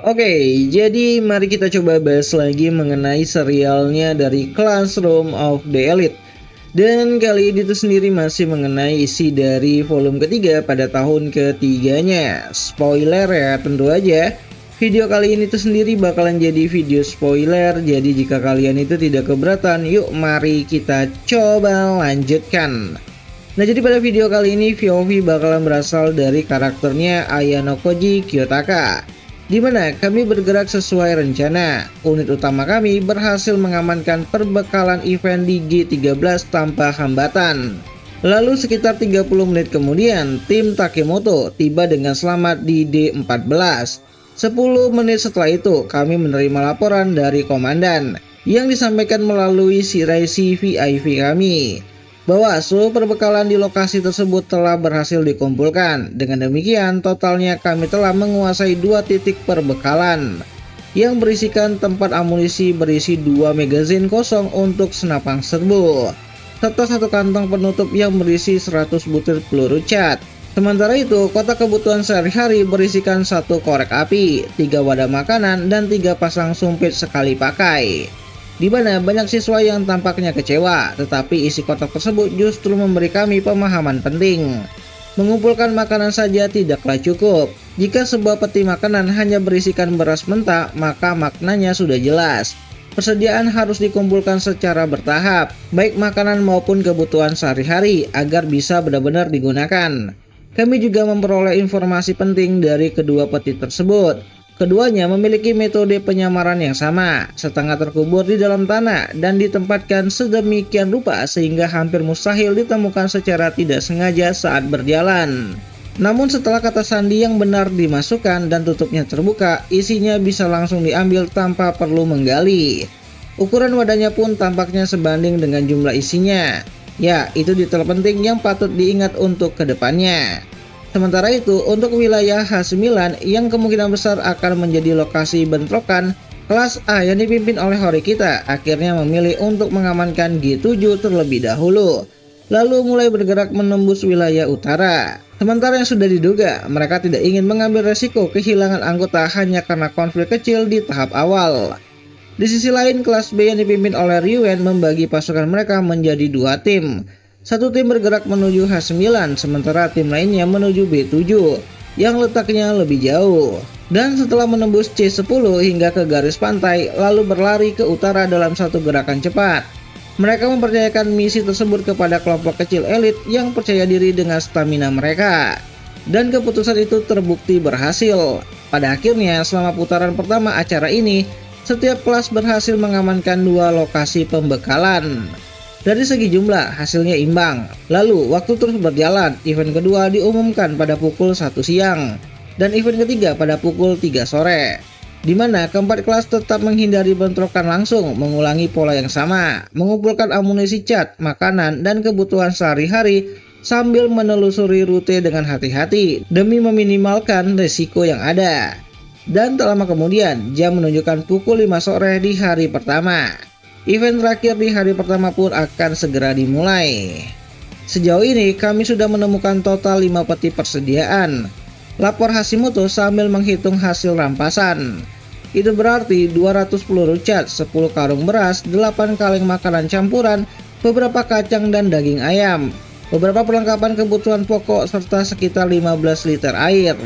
Oke, jadi mari kita coba bahas lagi mengenai serialnya dari Classroom of the Elite. Dan kali ini tuh sendiri masih mengenai isi dari volume ketiga pada tahun ketiganya. Spoiler ya, tentu aja. Video kali ini tuh sendiri bakalan jadi video spoiler. Jadi jika kalian itu tidak keberatan, yuk mari kita coba lanjutkan. Nah, jadi pada video kali ini POV bakalan berasal dari karakternya Ayano Koji Kiyotaka, di mana kami bergerak sesuai rencana. Unit utama kami berhasil mengamankan perbekalan event di G13 tanpa hambatan. Lalu sekitar 30 menit kemudian, tim Takemoto tiba dengan selamat di D14. 10 menit setelah itu, kami menerima laporan dari komandan yang disampaikan melalui sirai VIP kami bahwa seluruh perbekalan di lokasi tersebut telah berhasil dikumpulkan. Dengan demikian, totalnya kami telah menguasai 2 titik perbekalan yang berisikan tempat amunisi berisi 2 magazin kosong untuk senapan serbu, serta 1 kantong penutup yang berisi 100 butir peluru cat. Sementara itu, kotak kebutuhan sehari-hari berisikan 1 korek api, 3 wadah makanan, dan 3 pasang sumpit sekali pakai. Di mana banyak siswa yang tampaknya kecewa, tetapi isi kotak tersebut justru memberi kami pemahaman penting. Mengumpulkan makanan saja tidaklah cukup. Jika sebuah peti makanan hanya berisikan beras mentah, maka maknanya sudah jelas. Persediaan harus dikumpulkan secara bertahap, baik makanan maupun kebutuhan sehari-hari agar bisa benar-benar digunakan. Kami juga memperoleh informasi penting dari kedua peti tersebut. Keduanya memiliki metode penyamaran yang sama, setengah terkubur di dalam tanah dan ditempatkan sedemikian rupa sehingga hampir mustahil ditemukan secara tidak sengaja saat berjalan. Namun setelah kata sandi yang benar dimasukkan dan tutupnya terbuka, isinya bisa langsung diambil tanpa perlu menggali. Ukuran wadahnya pun tampaknya sebanding dengan jumlah isinya. Ya, itu detail penting yang patut diingat untuk kedepannya. Sementara itu, untuk wilayah H9 yang kemungkinan besar akan menjadi lokasi bentrokan, kelas A yang dipimpin oleh Horikita akhirnya memilih untuk mengamankan G7 terlebih dahulu, lalu mulai bergerak menembus wilayah utara. Sementara yang sudah diduga, mereka tidak ingin mengambil resiko kehilangan anggota hanya karena konflik kecil di tahap awal. Di sisi lain, kelas B yang dipimpin oleh Ryuen membagi pasukan mereka menjadi 2 tim. Satu tim bergerak menuju H9, sementara tim lainnya menuju B7 yang letaknya lebih jauh. Dan setelah menembus C10 hingga ke garis pantai, lalu berlari ke utara dalam satu gerakan cepat. Mereka mempercayakan misi tersebut kepada kelompok kecil elit yang percaya diri dengan stamina mereka. Dan keputusan itu terbukti berhasil. Pada akhirnya, selama putaran pertama acara ini, setiap kelas berhasil mengamankan 2 lokasi pembekalan. Dari segi jumlah, hasilnya imbang. Lalu, waktu terus berjalan. Event kedua diumumkan pada pukul 1 siang. Dan event ketiga pada pukul 3 sore. Di mana keempat kelas tetap menghindari bentrokan langsung, mengulangi pola yang sama. Mengumpulkan amunisi cat, makanan, dan kebutuhan sehari-hari sambil menelusuri rute dengan hati-hati demi meminimalkan resiko yang ada. Dan tak lama kemudian, jam menunjukkan pukul 5 sore di hari pertama. Event terakhir di hari pertama pun akan segera dimulai. Sejauh ini kami sudah menemukan total 5 peti persediaan, lapor Hashimoto sambil menghitung hasil rampasan. Itu berarti 200 peluru cat, 10 karung beras, 8 kaleng makanan campuran, beberapa kacang dan daging ayam, beberapa perlengkapan kebutuhan pokok, serta sekitar 15 liter air.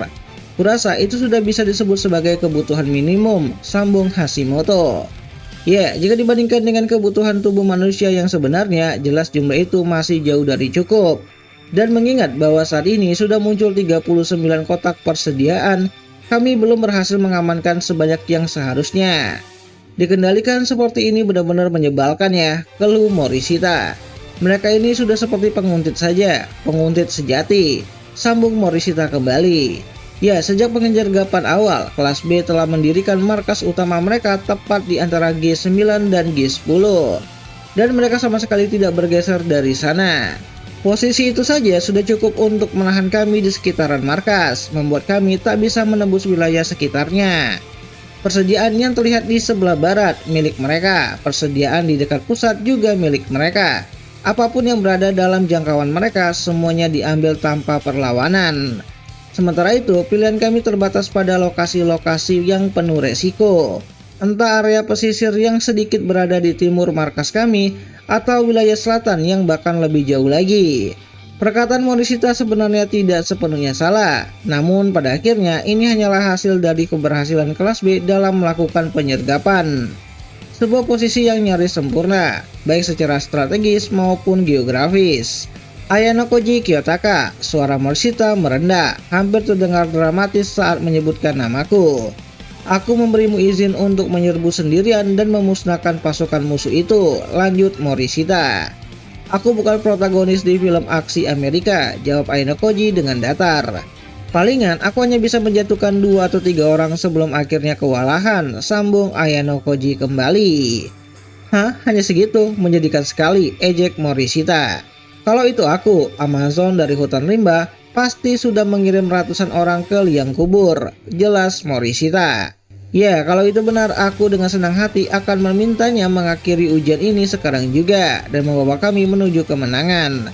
Kurasa itu sudah bisa disebut sebagai kebutuhan minimum, sambung Hashimoto. Ya, jika dibandingkan dengan kebutuhan tubuh manusia yang sebenarnya, jelas jumlah itu masih jauh dari cukup. Dan mengingat bahwa saat ini sudah muncul 39 kotak persediaan, kami belum berhasil mengamankan sebanyak yang seharusnya. Dikendalikan seperti ini benar-benar menyebalkan ya, keluh Morishita. Mereka ini sudah seperti penguntit saja, penguntit sejati, sambung Morishita kembali. Ya, sejak pengejargapan awal, kelas B telah mendirikan markas utama mereka tepat di antara G9 dan G10. Dan mereka sama sekali tidak bergeser dari sana. Posisi itu saja sudah cukup untuk menahan kami di sekitaran markas, membuat kami tak bisa menembus wilayah sekitarnya. Persediaan yang terlihat di sebelah barat milik mereka, persediaan di dekat pusat juga milik mereka. Apapun yang berada dalam jangkauan mereka, semuanya diambil tanpa perlawanan. Sementara itu, pilihan kami terbatas pada lokasi-lokasi yang penuh resiko. Entah area pesisir yang sedikit berada di timur markas kami, atau wilayah selatan yang bahkan lebih jauh lagi. Perkataan Morishita sebenarnya tidak sepenuhnya salah, namun pada akhirnya ini hanyalah hasil dari keberhasilan kelas B dalam melakukan penyergapan. Sebuah posisi yang nyaris sempurna, baik secara strategis maupun geografis. Ayano Koji Kiyotaka, suara Morishita merendah, hampir terdengar dramatis saat menyebutkan namaku. Aku memberimu izin untuk menyerbu sendirian dan memusnahkan pasukan musuh itu, lanjut Morishita. Aku bukan protagonis di film aksi Amerika, jawab Ayano Koji dengan datar. Palingan aku hanya bisa menjatuhkan 2 atau 3 orang sebelum akhirnya kewalahan, sambung Ayano Koji kembali. Hah, hanya segitu? Menyedihkan sekali, ejek Morishita. Kalau itu aku, Amazon dari hutan rimba, pasti sudah mengirim ratusan orang ke liang kubur, jelas Morishita. Ya, kalau itu benar, aku dengan senang hati akan memintanya mengakhiri ujian ini sekarang juga dan membawa kami menuju kemenangan.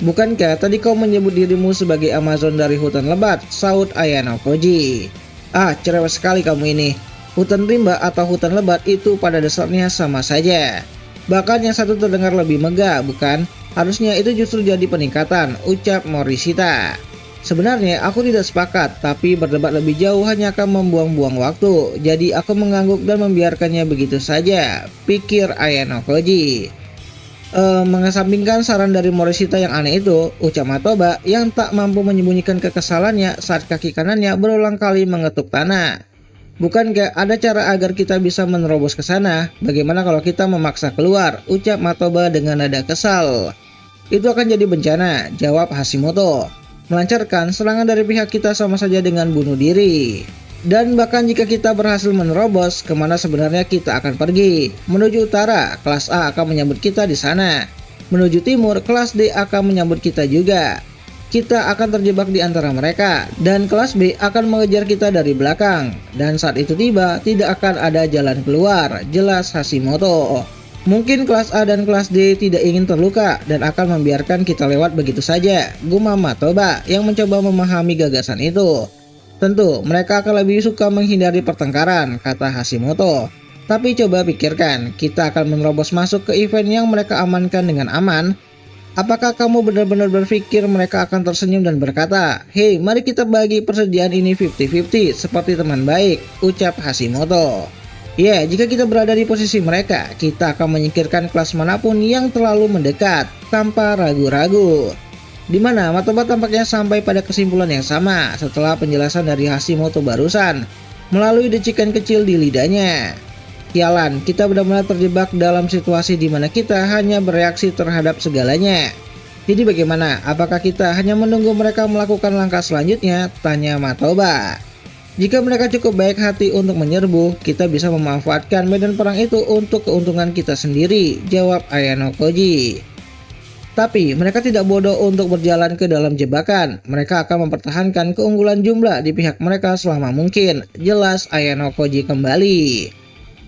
Bukankah tadi kau menyebut dirimu sebagai Amazon dari hutan lebat, saut Ayano Koji. Ah, cerewet sekali kamu ini. Hutan rimba atau hutan lebat itu pada dasarnya sama saja. Bahkan yang satu terdengar lebih megah, bukan? Harusnya itu justru jadi peningkatan, ucap Morishita. Sebenarnya aku tidak sepakat, tapi berdebat lebih jauh hanya akan membuang-buang waktu. Jadi aku mengangguk dan membiarkannya begitu saja, pikir Ayano Koji. Mengesampingkan saran dari Morishita yang aneh itu, ucap Matoba yang tak mampu menyembunyikan kekesalannya saat kaki kanannya berulang kali mengetuk tanah. Bukankah ada cara agar kita bisa menerobos ke sana? Bagaimana kalau kita memaksa keluar? Ucap Matoba dengan nada kesal. Itu akan jadi bencana, jawab Hashimoto. Melancarkan serangan dari pihak kita sama saja dengan bunuh diri. Dan bahkan jika kita berhasil menerobos, kemana sebenarnya kita akan pergi? Menuju utara, kelas A akan menyambut kita di sana. Menuju timur, kelas D akan menyambut kita juga. Kita akan terjebak di antara mereka, dan kelas B akan mengejar kita dari belakang. Dan saat itu tiba, tidak akan ada jalan keluar, jelas Hashimoto. Mungkin kelas A dan kelas D tidak ingin terluka dan akan membiarkan kita lewat begitu saja, gumam Matoba yang mencoba memahami gagasan itu. Tentu, mereka akan lebih suka menghindari pertengkaran, kata Hashimoto. Tapi coba pikirkan, kita akan menerobos masuk ke event yang mereka amankan dengan aman. Apakah kamu benar-benar berpikir mereka akan tersenyum dan berkata, "Hei, mari kita bagi persediaan ini 50-50 seperti teman baik," ucap Hashimoto. Ya, jika kita berada di posisi mereka, kita akan menyingkirkan kelas manapun yang terlalu mendekat, tanpa ragu-ragu. Di mana Matoba tampaknya sampai pada kesimpulan yang sama setelah penjelasan dari Hashimoto barusan, melalui decikan kecil di lidahnya. Sialan, kita benar-benar terjebak dalam situasi di mana kita hanya bereaksi terhadap segalanya. Jadi bagaimana? Apakah kita hanya menunggu mereka melakukan langkah selanjutnya? Tanya Matoba. Jika mereka cukup baik hati untuk menyerbu, kita bisa memanfaatkan medan perang itu untuk keuntungan kita sendiri, jawab Ayano Koji. Tapi mereka tidak bodoh untuk berjalan ke dalam jebakan. Mereka akan mempertahankan keunggulan jumlah di pihak mereka selama mungkin, jelas Ayano Koji kembali.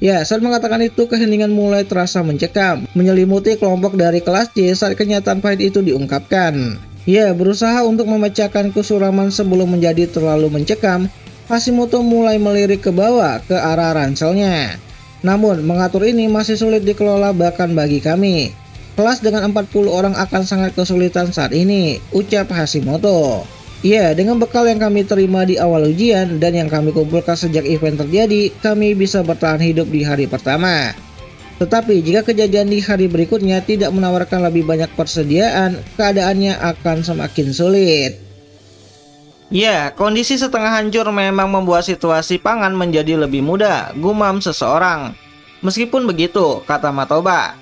Ya, saat mengatakan itu keheningan mulai terasa mencekam, menyelimuti kelompok dari kelas C saat kenyataan pahit itu diungkapkan. Ya, berusaha untuk memecahkan kesuraman sebelum menjadi terlalu mencekam, Hashimoto mulai melirik ke bawah ke arah ranselnya. Namun, mengatur ini masih sulit dikelola bahkan bagi kami. Kelas dengan 40 orang akan sangat kesulitan saat ini, ucap Hashimoto. Ya, dengan bekal yang kami terima di awal ujian dan yang kami kumpulkan sejak event terjadi, kami bisa bertahan hidup di hari pertama. Tetapi jika kejadian di hari berikutnya tidak menawarkan lebih banyak persediaan, keadaannya akan semakin sulit. Ya, kondisi setengah hancur memang membuat situasi pangan menjadi lebih mudah, gumam seseorang. Meskipun begitu, kata Matoba,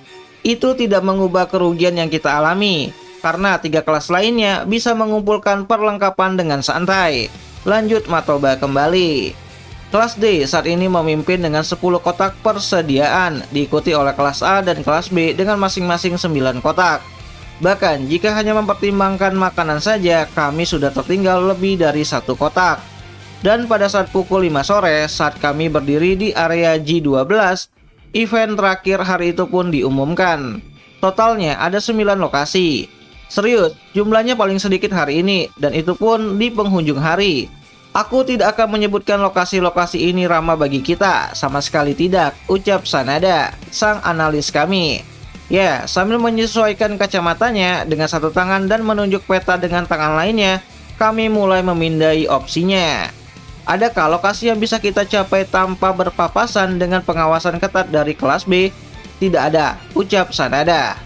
itu tidak mengubah kerugian yang kita alami, karena 3 kelas lainnya bisa mengumpulkan perlengkapan dengan santai. Lanjut Matoba kembali. Kelas D saat ini memimpin dengan 10 kotak persediaan, diikuti oleh kelas A dan kelas B dengan masing-masing 9 kotak. Bahkan jika hanya mempertimbangkan makanan saja, kami sudah tertinggal lebih dari 1 kotak. Dan pada saat pukul 5 sore, saat kami berdiri di area G12, event terakhir hari itu pun diumumkan. Totalnya ada 9 lokasi. Serius, jumlahnya paling sedikit hari ini, dan itu pun di penghujung hari. Aku tidak akan menyebutkan lokasi-lokasi ini ramah bagi kita, sama sekali tidak, ucap Sanada, sang analis kami. Ya, sambil menyesuaikan kacamatanya dengan satu tangan dan menunjuk peta dengan tangan lainnya, kami mulai memindai opsinya. Adakah lokasi yang bisa kita capai tanpa berpapasan dengan pengawasan ketat dari kelas B? Tidak ada, ucap Sanada.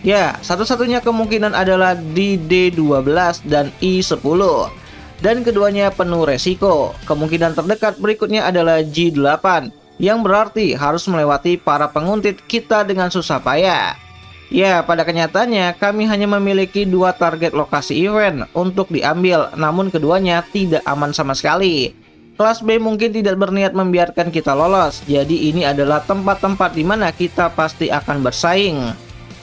Ya, satu-satunya kemungkinan adalah di D12 dan I10. Dan keduanya penuh resiko. Kemungkinan terdekat berikutnya adalah G8, yang berarti harus melewati para penguntit kita dengan susah payah. Ya, pada kenyataannya kami hanya memiliki 2 target lokasi event untuk diambil, namun keduanya tidak aman sama sekali. Kelas B mungkin tidak berniat membiarkan kita lolos, jadi ini adalah tempat-tempat di mana kita pasti akan bersaing.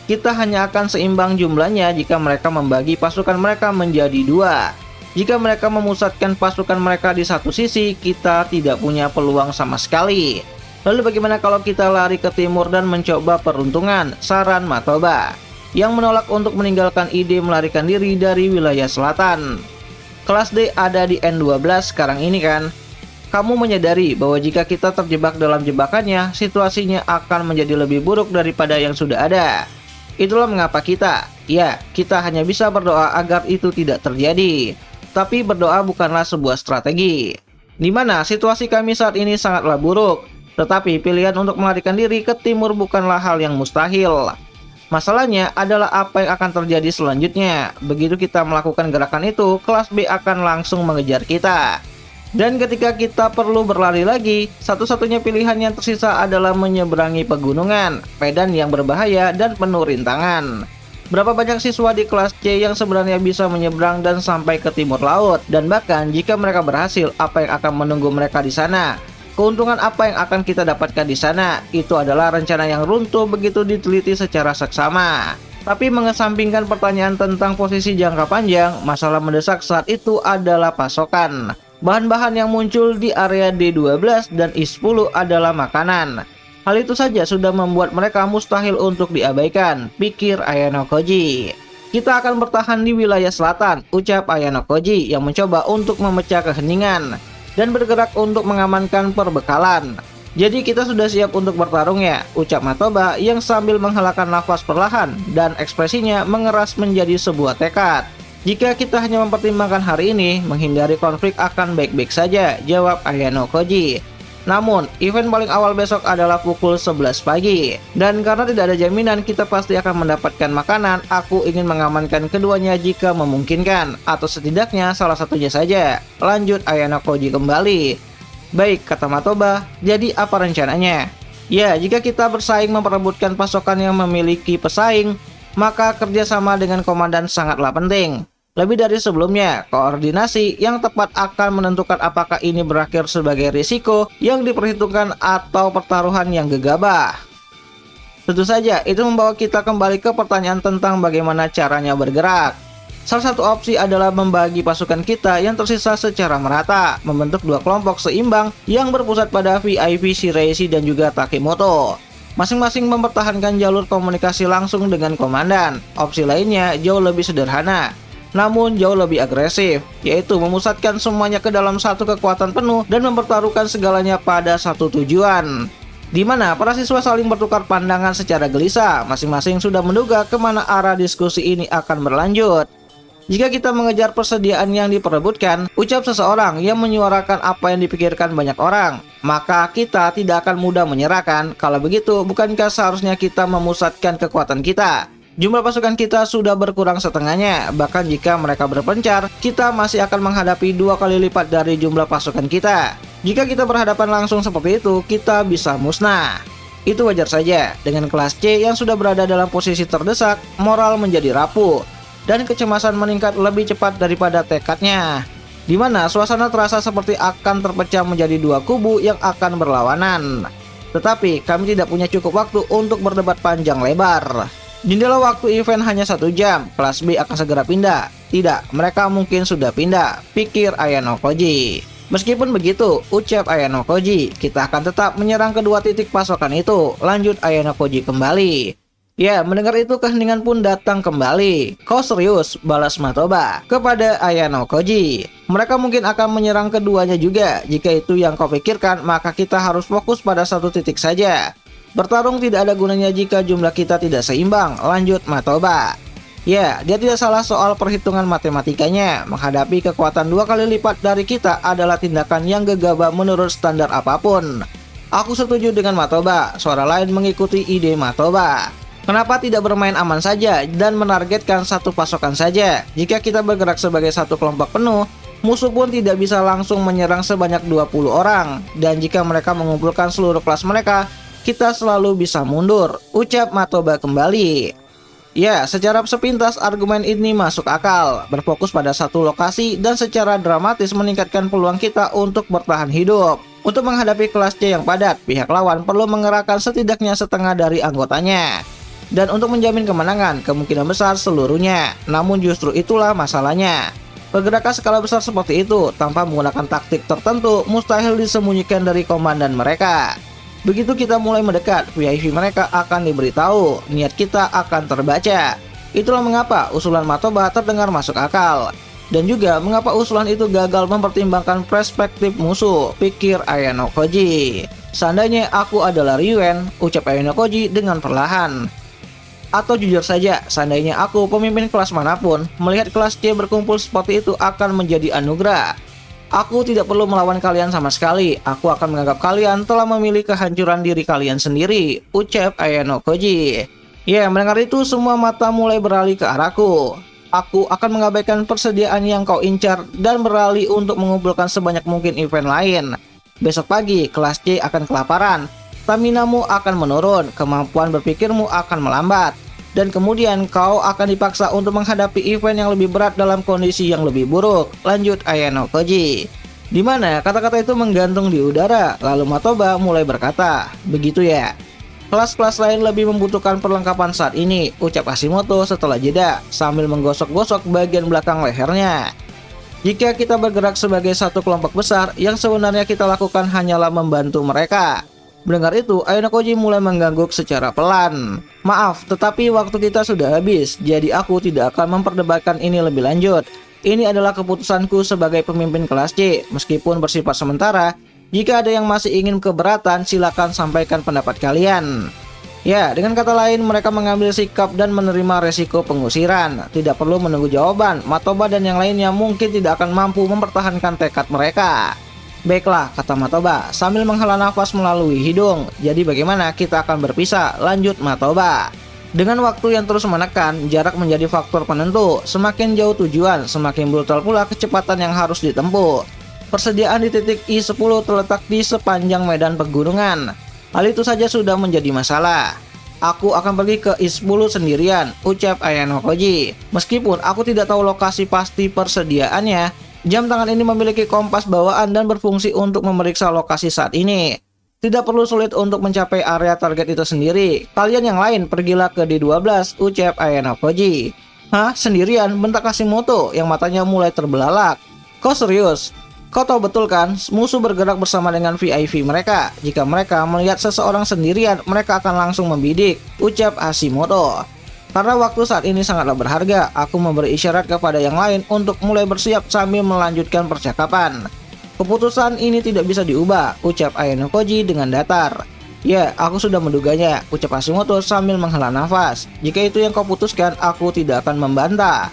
Kita hanya akan seimbang jumlahnya jika mereka membagi pasukan mereka menjadi 2. Jika mereka memusatkan pasukan mereka di satu sisi, kita tidak punya peluang sama sekali. Lalu bagaimana kalau kita lari ke timur dan mencoba peruntungan? Saran Matoba, yang menolak untuk meninggalkan ide melarikan diri dari wilayah selatan. Kelas D ada di N12 sekarang ini kan? Kamu menyadari bahwa jika kita terjebak dalam jebakannya, situasinya akan menjadi lebih buruk daripada yang sudah ada. Itulah mengapa kita hanya bisa berdoa agar itu tidak terjadi. Tapi berdoa bukanlah sebuah strategi. Di mana situasi kami saat ini sangatlah buruk. Tetapi pilihan untuk melarikan diri ke timur bukanlah hal yang mustahil. Masalahnya adalah apa yang akan terjadi selanjutnya. Begitu kita melakukan gerakan itu, kelas B akan langsung mengejar kita. Dan ketika kita perlu berlari lagi, satu-satunya pilihan yang tersisa adalah menyeberangi pegunungan, medan yang berbahaya dan penuh rintangan. Berapa banyak siswa di kelas C yang sebenarnya bisa menyeberang dan sampai ke timur laut? Dan bahkan jika mereka berhasil, apa yang akan menunggu mereka di sana? Keuntungan apa yang akan kita dapatkan di sana? Itu adalah rencana yang runtuh begitu diteliti secara seksama. Tapi mengesampingkan pertanyaan tentang posisi jangka panjang, masalah mendesak saat itu adalah pasokan. Bahan-bahan yang muncul di area D12 dan I10 adalah makanan. Hal itu saja sudah membuat mereka mustahil untuk diabaikan, pikir Ayano Koji. Kita akan bertahan di wilayah selatan, ucap Ayano Koji yang mencoba untuk memecah keheningan dan bergerak untuk mengamankan perbekalan. Jadi kita sudah siap untuk bertarung ya, ucap Matoba yang sambil menghelakan nafas perlahan dan ekspresinya mengeras menjadi sebuah tekad. Jika kita hanya mempertimbangkan hari ini, menghindari konflik akan baik-baik saja, jawab Ayano Koji. Namun, event paling awal besok adalah pukul 11 pagi. Dan karena tidak ada jaminan kita pasti akan mendapatkan makanan, aku ingin mengamankan keduanya jika memungkinkan, atau setidaknya salah satunya saja. Lanjut Ayano Koji kembali. Baik, kata Matoba, jadi apa rencananya? Ya, jika kita bersaing memperebutkan pasokan yang memiliki pesaing, maka kerjasama dengan komandan sangatlah penting. Lebih dari sebelumnya, koordinasi yang tepat akan menentukan apakah ini berakhir sebagai risiko yang diperhitungkan atau pertaruhan yang gegabah. Tentu saja, itu membawa kita kembali ke pertanyaan tentang bagaimana caranya bergerak. Salah satu opsi adalah membagi pasukan kita yang tersisa secara merata, membentuk 2 kelompok seimbang yang berpusat pada VIP Shiraishi dan juga Takimoto. Masing-masing mempertahankan jalur komunikasi langsung dengan komandan. Opsi lainnya jauh lebih sederhana, namun jauh lebih agresif, yaitu memusatkan semuanya ke dalam satu kekuatan penuh dan mempertaruhkan segalanya pada satu tujuan. Di mana para siswa saling bertukar pandangan secara gelisah, masing-masing sudah menduga kemana arah diskusi ini akan berlanjut. Jika kita mengejar persediaan yang diperebutkan, ucap seseorang yang menyuarakan apa yang dipikirkan banyak orang, maka kita tidak akan mudah menyerahkan. Kalau begitu, bukankah seharusnya kita memusatkan kekuatan kita? Jumlah pasukan kita sudah berkurang setengahnya, bahkan jika mereka berpencar, kita masih akan menghadapi 2 kali lipat dari jumlah pasukan kita. Jika kita berhadapan langsung seperti itu, kita bisa musnah. Itu wajar saja, dengan kelas C yang sudah berada dalam posisi terdesak, moral menjadi rapuh, dan kecemasan meningkat lebih cepat daripada tekadnya. Di mana suasana terasa seperti akan terpecah menjadi 2 kubu yang akan berlawanan. Tetapi kami tidak punya cukup waktu untuk berdebat panjang lebar. Jendela waktu event hanya 1 jam, kelas B akan segera pindah. Tidak, mereka mungkin sudah pindah, pikir Ayano Koji. Meskipun begitu, ucap Ayano Koji, kita akan tetap menyerang kedua titik pasokan itu. Lanjut Ayano Koji kembali. Ya, mendengar itu keheningan pun datang kembali. Kau serius? Balas Matoba kepada Ayano Koji. Mereka mungkin akan menyerang keduanya juga. Jika itu yang kau pikirkan, maka kita harus fokus pada satu titik saja. Bertarung tidak ada gunanya jika jumlah kita tidak seimbang, lanjut Matoba. Ya, dia tidak salah soal perhitungan matematikanya. Menghadapi kekuatan 2 kali lipat dari kita adalah tindakan yang gegabah menurut standar apapun. Aku setuju dengan Matoba. Suara lain mengikuti ide Matoba. Kenapa tidak bermain aman saja dan menargetkan satu pasokan saja? Jika kita bergerak sebagai satu kelompok penuh, musuh pun tidak bisa langsung menyerang sebanyak 20 orang. Dan jika mereka mengumpulkan seluruh kelas mereka, kita selalu bisa mundur, ucap Matoba kembali. Ya, secara sepintas argumen ini masuk akal. Berfokus pada satu lokasi dan secara dramatis meningkatkan peluang kita untuk bertahan hidup. Untuk menghadapi kelas C yang padat, pihak lawan perlu mengerahkan setidaknya setengah dari anggotanya. Dan untuk menjamin kemenangan, kemungkinan besar seluruhnya. Namun justru itulah masalahnya. Pergerakan skala besar seperti itu, tanpa menggunakan taktik tertentu, mustahil disembunyikan dari komandan mereka. Begitu kita mulai mendekat, VIP mereka akan diberitahu, niat kita akan terbaca. Itulah mengapa usulan Matoba terdengar masuk akal. Dan juga mengapa usulan itu gagal mempertimbangkan perspektif musuh, pikir Ayano Koji. Seandainya aku adalah Ryuen, ucap Ayano Koji dengan perlahan. Atau jujur saja, seandainya aku pemimpin kelas manapun, melihat kelas C berkumpul seperti itu akan menjadi anugerah. Aku tidak perlu melawan kalian sama sekali, aku akan menganggap kalian telah memilih kehancuran diri kalian sendiri, ucap Ayano Koji. Ya, mendengar itu semua mata mulai beralih ke arahku. Aku akan mengabaikan persediaan yang kau incar dan beralih untuk mengumpulkan sebanyak mungkin event lain. Besok pagi, kelas C akan kelaparan, staminamu akan menurun, kemampuan berpikirmu akan melambat. Dan kemudian kau akan dipaksa untuk menghadapi event yang lebih berat dalam kondisi yang lebih buruk, lanjut Ayano Koji. Di mana kata-kata itu menggantung di udara, lalu Matoba mulai berkata, begitu ya. Kelas-kelas lain lebih membutuhkan perlengkapan saat ini, ucap Hashimoto setelah jeda, sambil menggosok-gosok bagian belakang lehernya. Jika kita bergerak sebagai satu kelompok besar, yang sebenarnya kita lakukan hanyalah membantu mereka. Mendengar itu, Ayano Koji mulai mengangguk secara pelan. Maaf, tetapi waktu kita sudah habis, jadi aku tidak akan memperdebatkan ini lebih lanjut. Ini adalah keputusanku sebagai pemimpin kelas C, meskipun bersifat sementara. Jika ada yang masih ingin keberatan, silakan sampaikan pendapat kalian. Ya, dengan kata lain, mereka mengambil sikap dan menerima resiko pengusiran. Tidak perlu menunggu jawaban, Matoba dan yang lainnya mungkin tidak akan mampu mempertahankan tekad mereka. Baiklah, kata Matoba sambil menghela nafas melalui hidung. Jadi bagaimana kita akan berpisah? Lanjut Matoba. Dengan waktu yang terus menekan, jarak menjadi faktor penentu. Semakin jauh tujuan, semakin brutal pula kecepatan yang harus ditempuh. Persediaan di titik I-10 terletak di sepanjang medan pegunungan. Hal itu saja sudah menjadi masalah. Aku akan pergi ke I-10 sendirian, ucap Ayano Koji. Meskipun aku tidak tahu lokasi pasti persediaannya, jam tangan ini memiliki kompas bawaan dan berfungsi untuk memeriksa lokasi saat ini. Tidak perlu sulit untuk mencapai area target itu sendiri. Kalian yang lain pergilah ke D12, ucap Ayano Koji. Hah? Sendirian? Bentak Hashimoto yang matanya mulai terbelalak. Kau serius? Kau tahu betul kan, musuh bergerak bersama dengan VIP mereka. Jika mereka melihat seseorang sendirian, mereka akan langsung membidik, ucap Hashimoto. Karena waktu saat ini sangatlah berharga, aku memberi isyarat kepada yang lain untuk mulai bersiap sambil melanjutkan percakapan. Keputusan ini tidak bisa diubah, ucap Ayano Koji dengan datar. Ya, aku sudah menduganya, ucap Hashimoto sambil menghela nafas. Jika itu yang kau putuskan, aku tidak akan membantah.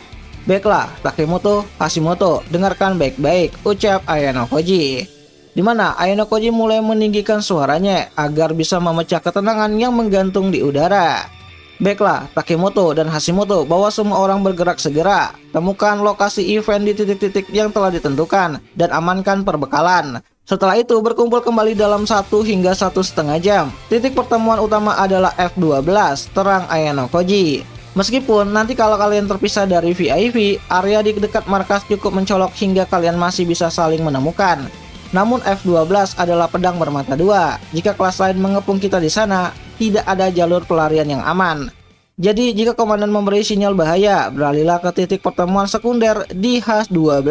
Baiklah, Takemoto, Hashimoto, dengarkan baik-baik, ucap Ayano Koji. Di mana Ayano Koji mulai meninggikan suaranya agar bisa memecah ketenangan yang menggantung di udara. Baiklah, Takemoto dan Hashimoto, bawa semua orang bergerak segera. Temukan lokasi event di titik-titik yang telah ditentukan dan amankan perbekalan. Setelah itu berkumpul kembali dalam 1 hingga 1,5 jam. Titik pertemuan utama adalah F12, terang Ayano Koji. Meskipun nanti kalau kalian terpisah dari VIP, area di dekat markas cukup mencolok hingga kalian masih bisa saling menemukan. Namun F12 adalah pedang bermata dua. Jika kelas lain mengepung kita di sana, tidak ada jalur pelarian yang aman. Jadi jika komandan memberi sinyal bahaya, beralihlah ke titik pertemuan sekunder di H12,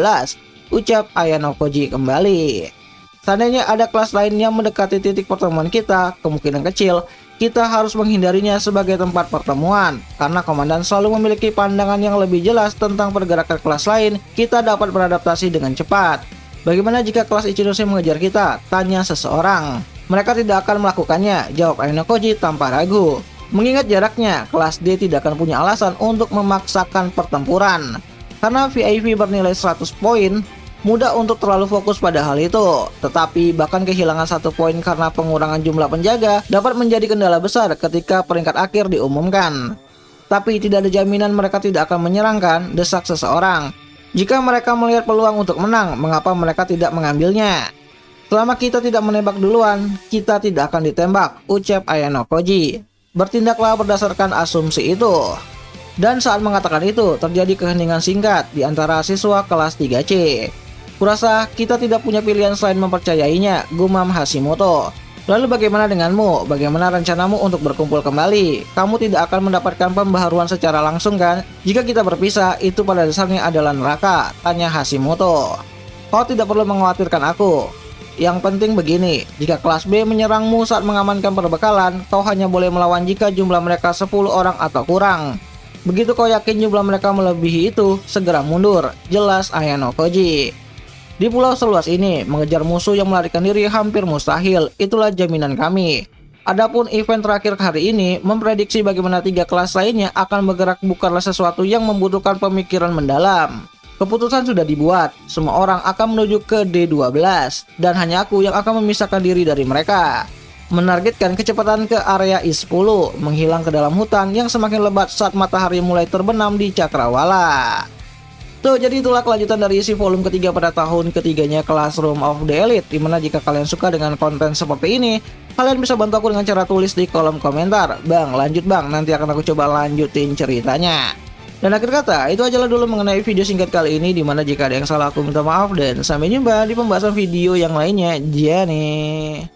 ucap Ayano Koji kembali. Seandainya ada kelas lain yang mendekati titik pertemuan kita, kemungkinan kecil kita harus menghindarinya sebagai tempat pertemuan. Karena komandan selalu memiliki pandangan yang lebih jelas tentang pergerakan kelas lain, kita dapat beradaptasi dengan cepat. Bagaimana jika kelas Ichinose mengejar kita? Tanya seseorang. Mereka tidak akan melakukannya, jawab Ayano Koji tanpa ragu. Mengingat jaraknya, kelas D tidak akan punya alasan untuk memaksakan pertempuran. Karena VIP bernilai 100 poin, mudah untuk terlalu fokus pada hal itu. Tetapi bahkan kehilangan 1 poin karena pengurangan jumlah penjaga dapat menjadi kendala besar ketika peringkat akhir diumumkan. Tapi tidak ada jaminan mereka tidak akan menyerangkan, desak seseorang. Jika mereka melihat peluang untuk menang, mengapa mereka tidak mengambilnya? Selama kita tidak menembak duluan, kita tidak akan ditembak, ucap Ayano Koji. Bertindaklah berdasarkan asumsi itu. Dan saat mengatakan itu, terjadi keheningan singkat di antara siswa kelas 3C. Kurasa kita tidak punya pilihan selain mempercayainya, gumam Hashimoto. Lalu bagaimana denganmu? Bagaimana rencanamu untuk berkumpul kembali? Kamu tidak akan mendapatkan pembaharuan secara langsung kan? Jika kita berpisah, itu pada dasarnya adalah neraka, tanya Hashimoto. Kau tidak perlu mengkhawatirkan aku. Yang penting begini, jika kelas B menyerangmu saat mengamankan perbekalan, kau hanya boleh melawan jika jumlah mereka 10 orang atau kurang. Begitu kau yakin jumlah mereka melebihi itu, segera mundur, jelas Ayano Koji. Di pulau seluas ini, mengejar musuh yang melarikan diri hampir mustahil, itulah jaminan kami. Adapun event terakhir hari ini, memprediksi bagaimana 3 kelas lainnya akan bergerak bukanlah sesuatu yang membutuhkan pemikiran mendalam. Keputusan sudah dibuat, semua orang akan menuju ke D12, dan hanya aku yang akan memisahkan diri dari mereka. Menargetkan kecepatan ke area I-10, menghilang ke dalam hutan yang semakin lebat saat matahari mulai terbenam di Cakrawala. Tuh, jadi itulah kelanjutan dari isi volume ketiga pada tahun ketiganya Classroom of the Elite. Dimana jika kalian suka dengan konten seperti ini, kalian bisa bantu aku dengan cara tulis di kolom komentar. Bang, lanjut bang, nanti akan aku coba lanjutin ceritanya. Dan akhir kata, itu ajalah dulu mengenai video singkat kali ini. Dimana jika ada yang salah aku minta maaf, dan sampai jumpa di pembahasan video yang lainnya. Jane.